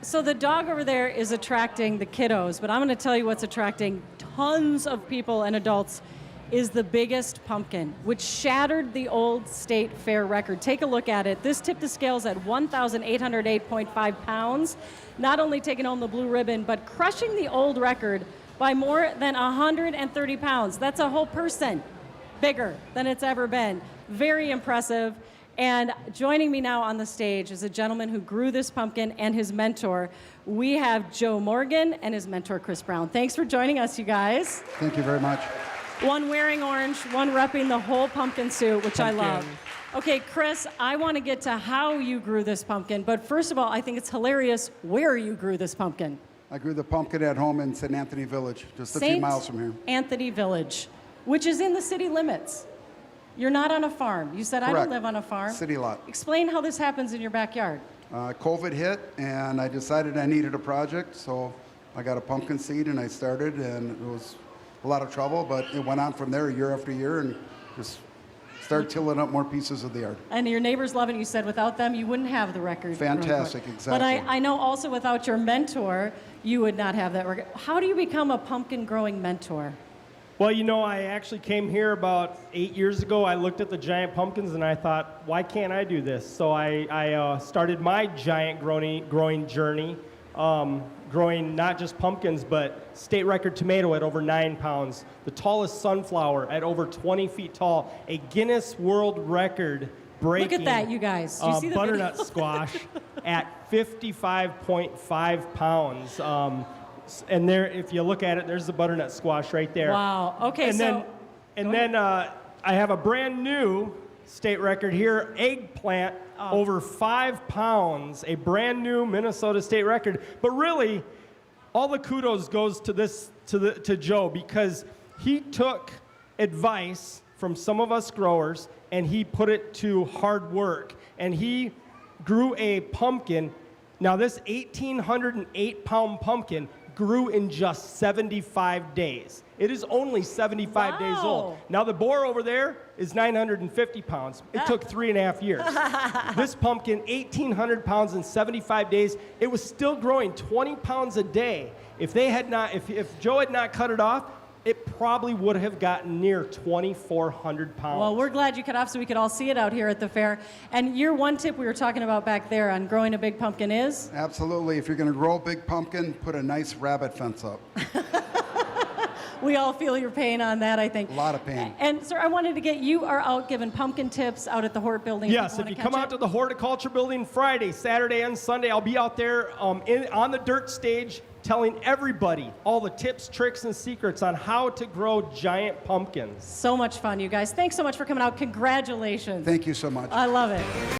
So the dog over there is attracting the kiddos, but I'm going to tell you what's attracting tons of people and adults is the biggest pumpkin, which shattered the old state fair record. Take a look at it. This tipped the scales at 1,808.5 pounds, not only taking home the blue ribbon, but crushing the old record by more than 130 pounds. That's a whole person bigger than it's ever been. Very impressive. And joining me now on the stage is a gentleman who grew this pumpkin and his mentor. We have Joe Morgan and his mentor, Chris Brown. Thanks for joining us, you guys. Thank you very much. One wearing orange, one repping the whole pumpkin suit, which I love. Okay, Chris, I want to get to how you grew this pumpkin, but first of all, I think it's hilarious where you grew this pumpkin. I grew the pumpkin at home in St. Anthony Village, just a few miles from here. Anthony Village, which is in the city limits. You're not on a farm. You said, Correct. I don't live on a farm. City lot. Explain how this happens in your backyard. COVID hit, and I decided I needed a project, so I got a pumpkin seed, and I started, and it was a lot of trouble, but it went on from there year after year, and just started tilling up more pieces of the yard. And your neighbors love it. You said without them, you wouldn't have the record. Fantastic, exactly. But I know also without your mentor, you would not have that record. How do you become a pumpkin growing mentor? Well, you know, I actually came here about 8 years ago. I looked at the giant pumpkins and I thought, why can't I do this? So I started my giant growing journey, growing not just pumpkins, but state record tomato at over 9 pounds, the tallest sunflower at over 20 feet tall, a Guinness World Record breaking. Look at that, you guys. Do you see the butternut video? squash at 55.5 pounds. And there, if you look at it, there's the butternut squash right there. Wow. Okay, and then I have a brand new state record here, eggplant, over 5 pounds, a brand new Minnesota state record. But really, all the kudos goes to Joe, because he took advice from some of us growers and he put it to hard work. And he grew a pumpkin. Now this 1,808-pound pumpkin grew in just 75 days. It is only 75 days old. Now the boar over there is 950 pounds. It took 3.5 years. This pumpkin, 1,800 pounds in 75 days, it was still growing 20 pounds a day. If Joe had not cut it off, it probably would have gotten near 2,400 pounds. Well, we're glad you cut off so we could all see it out here at the fair. And your one tip we were talking about back there on growing a big pumpkin is? Absolutely. If you're going to grow a big pumpkin, put a nice rabbit fence up. We all feel your pain on that, I think. A lot of pain. And, sir, I wanted to get you are out giving pumpkin tips out at the Hort Building. Yes, if you come out to the Horticulture Building Friday, Saturday, and Sunday, I'll be out there on the dirt stage telling everybody all the tips, tricks, and secrets on how to grow giant pumpkins. So much fun, you guys. Thanks so much for coming out. Congratulations. Thank you so much. I love it.